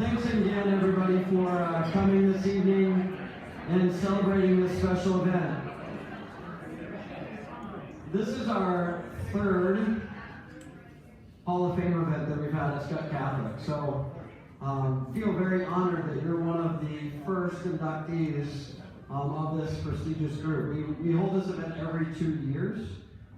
Thanks again, everybody, for coming this evening and celebrating this special event. This is our third Hall of Fame event that we've had at Scott Catholic. So feel very honored that you're one of the first inductees of this prestigious group. We hold this event every 2 years.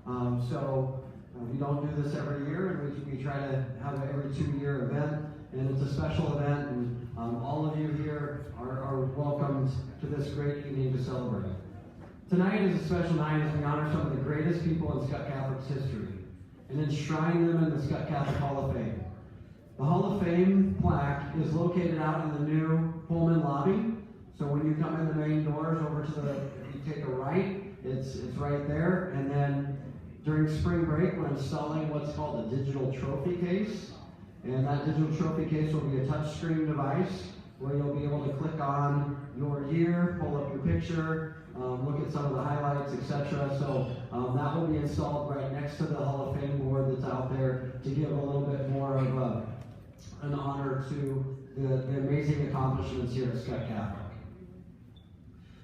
We don't do this every year, and we try to have an every 2-year event, and it's a special event, and all of you here are welcomed to this great evening to celebrate. Tonight is a special night as we honor some of the greatest people in Scott Catholic's history and enshrine them in the Scott Catholic Hall of Fame. The Hall of Fame plaque is located out in the new Pullman lobby. So when you come in the main doors over to if you take a right, it's right there. And then during spring break, we're installing what's called a digital trophy case. And that digital trophy case will be a touchscreen device where you'll be able to click on your year, pull up your picture, look at some of the highlights, etc. So that will be installed right next to the Hall of Fame board that's out there to give a little bit more of an honor to the amazing accomplishments here at Scott Catholic.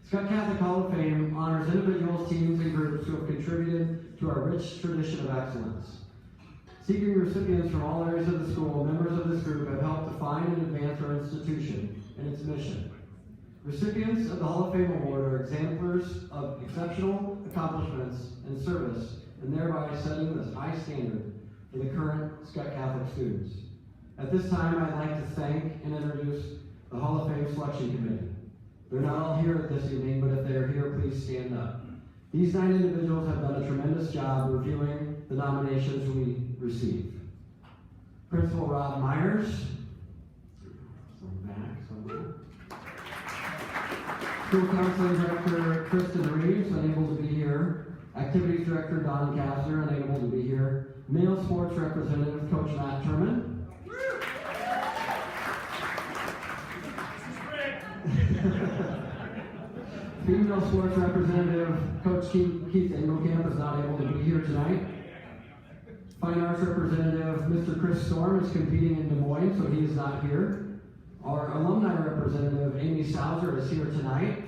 Scott Catholic Hall of Fame honors individuals, teams, and groups who have contributed to our rich tradition of excellence. Seeking recipients from all areas of the school, members of this group have helped define and advance our institution and its mission. Recipients of the Hall of Fame Award are exemplars of exceptional accomplishments and service, and thereby setting this high standard for the current Scott Catholic students. At this time, I'd like to thank and introduce the Hall of Fame Selection Committee. They're not all here this evening, but if they're here, please stand up. These 9 individuals have done a tremendous job reviewing the nominations we received. Principal Rob Myers, School Counseling Director Kristen Reeves, unable to be here. Activities Director Don Kasner, unable to be here. Male Sports Representative Coach Matt Turman. Female Sports Representative Coach Keith Engelkamp is not able to be here tonight. Fine Arts Representative Mr. Chris Storm is competing in Des Moines, so he is not here. Our Alumni Representative Amy Sauser is here tonight.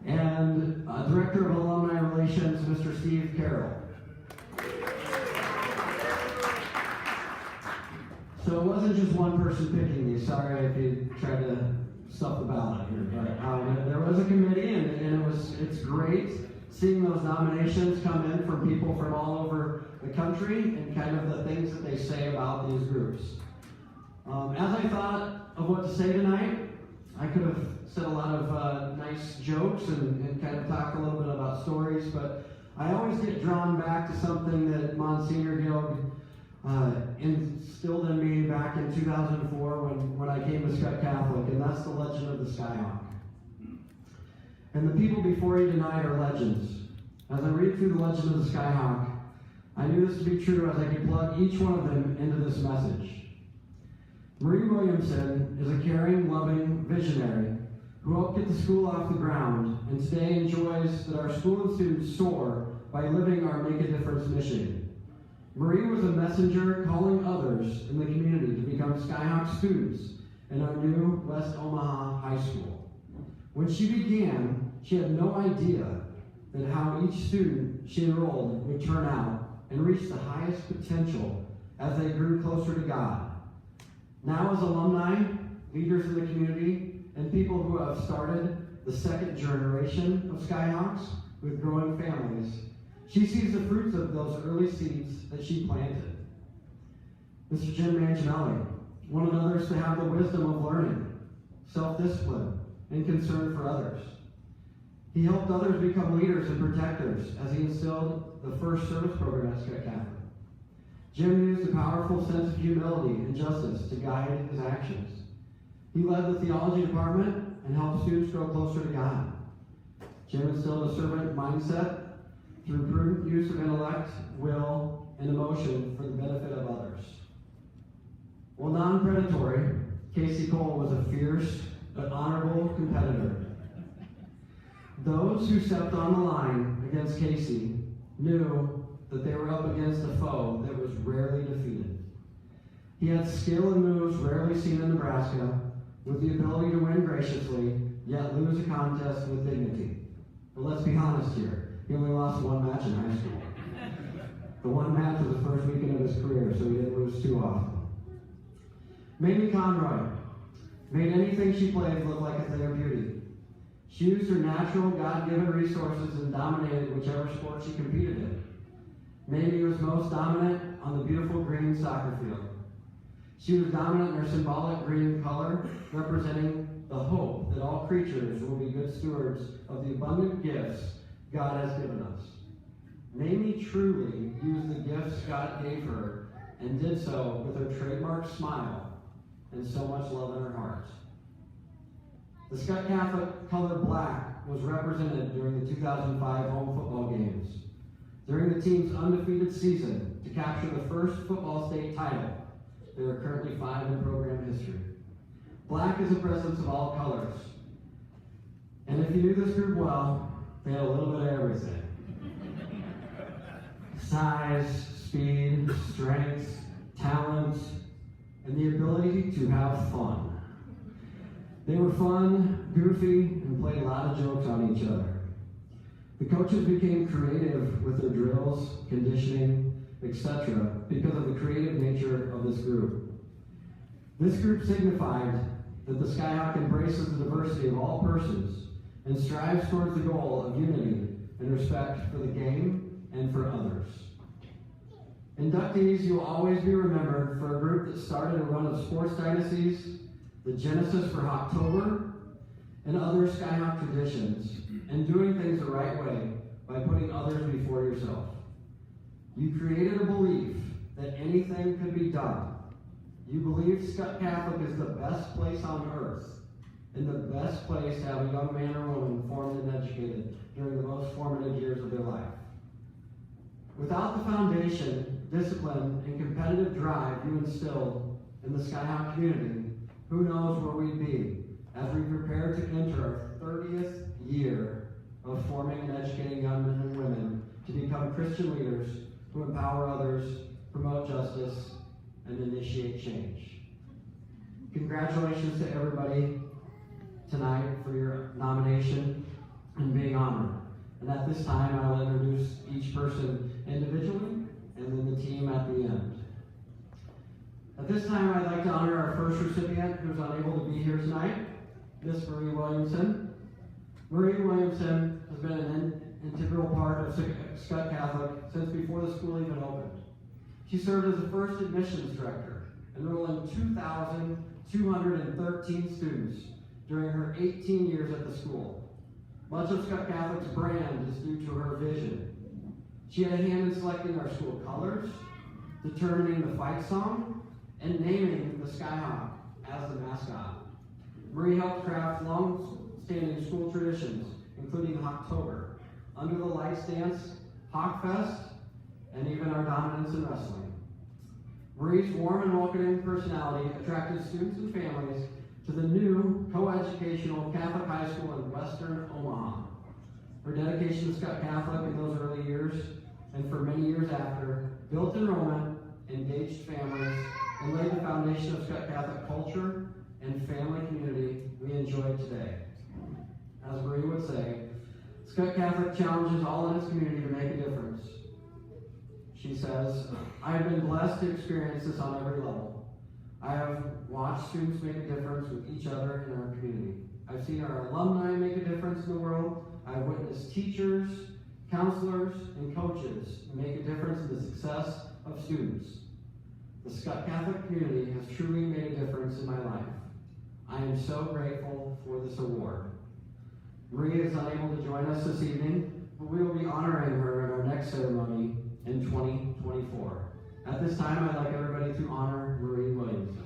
And Director of Alumni Relations, Mr. Steve Carroll. So it wasn't just one person picking these. Sorry if you tried to stuff the ballot here, but there was a committee, and it's great seeing those nominations come in from people from all over the country and kind of the things that they say about these groups. As I thought of what to say tonight, I could have said a lot of nice jokes and kind of talked a little bit about stories, but I always get drawn back to something that Monsignor Gilg instilled in me back in 2004 when I came to Scott Catholic, and that's the legend of the Skyhawk. And the people before he denied are legends. As I read through the legend of the Skyhawk, I knew this to be true as I could plug each one of them into this message. Marie Williamson is a caring, loving visionary who helped get the school off the ground and today enjoys that our school and students soar by living our Make a Difference mission. Marie was a messenger calling others in the community to become Skyhawk students in our new West Omaha High School. When she began, she had no idea that how each student she enrolled would turn out and reach the highest potential as they grew closer to God. Now as alumni, leaders in the community, and people who have started the second generation of Skyhawks with growing families, she sees the fruits of those early seeds that she planted. Mr. Jim Manginelli wanted others to have the wisdom of learning, self-discipline, and concern for others. He helped others become leaders and protectors as he instilled the first service program at Scott Catholic. Jim used a powerful sense of humility and justice to guide his actions. He led the theology department and helped students grow closer to God. Jim instilled a servant mindset through prudent use of intellect, will, and emotion for the benefit of others. While non-predatory, Casey Cole was a fierce but honorable competitor. Those who stepped on the line against Casey knew that they were up against a foe that was rarely defeated. He had skill and moves rarely seen in Nebraska, with the ability to win graciously, yet lose a contest with dignity. But let's be honest here, he only lost one match in high school. The one match was the first weekend of his career, so he didn't lose too often. Mamie Conroy made anything she played look like a thing of beauty. She used her natural, God-given resources and dominated whichever sport she competed in. Mamie was most dominant on the beautiful green soccer field. She was dominant in her symbolic green color, representing the hope that all creatures will be good stewards of the abundant gifts God has given us. Mamie truly used the gifts God gave her and did so with her trademark smile and so much love in her heart. The Scott Catholic color black was represented during the 2005 home football games. During the team's undefeated season to capture the first football state title, there are currently 5 in program history. Black is a presence of all colors. And if you knew this group well, they had a little bit of everything. Size, speed, strength, talent, and the ability to have fun. They were fun, goofy, and played a lot of jokes on each other. The coaches became creative with their drills, conditioning, etc., because of the creative nature of this group. This group signified that the Skyhawk embraces the diversity of all persons and strives towards the goal of unity and respect for the game and for others. Inductees, you will always be remembered for a group that started a run of sports dynasties, the genesis for Hawktober, and other Skyhawk traditions, and doing things the right way by putting others before yourself. You created a belief that anything could be done. You believe Scott Catholic is the best place on earth and the best place to have a young man or woman formed and educated during the most formative years of their life. Without the foundation, discipline, and competitive drive you instilled in the Skyhawk community, who knows where we'd be as we prepare to enter our 30th year of forming and educating young men and women to become Christian leaders who empower others, promote justice, and initiate change. Congratulations to everybody tonight for your nomination and being honored. And at this time, I will introduce each person individually and then the team at the end. At this time, I'd like to honor our first recipient who's unable to be here tonight, Miss Marie Williamson. Marie Williamson has been an integral part of Scott Catholic since before the school even opened. She served as the first admissions director, enrolling 2,213 students during her 18 years at the school. Much of Scott Catholic's brand is due to her vision. She had a hand in selecting our school colors, determining the fight song, and naming the Skyhawk as the mascot. Marie helped craft long-standing school traditions, including Hawktober, Under the Lights Dance, Hawkfest, and even our dominance in wrestling. Marie's warm and welcoming personality attracted students and families to the new co-educational Catholic high school in Western Omaha. Her dedication to Scott Catholic in those early years, and for many years after, built enrollment, engaged families, and laid the foundation of Scott Catholic culture and family community we enjoy today. As Marie would say, Scott Catholic challenges all in its community to make a difference. She says, I have been blessed to experience this on every level. I have watched students make a difference with each other in our community. I've seen our alumni make a difference in the world. I've witnessed teachers, counselors, and coaches make a difference in the success of students. The Scott Catholic community has truly made a difference in my life. I am so grateful for this award. Marie is unable to join us this evening, but we will be honoring her in our next ceremony in 2024. At this time, I'd like everybody to honor Marie Williamson.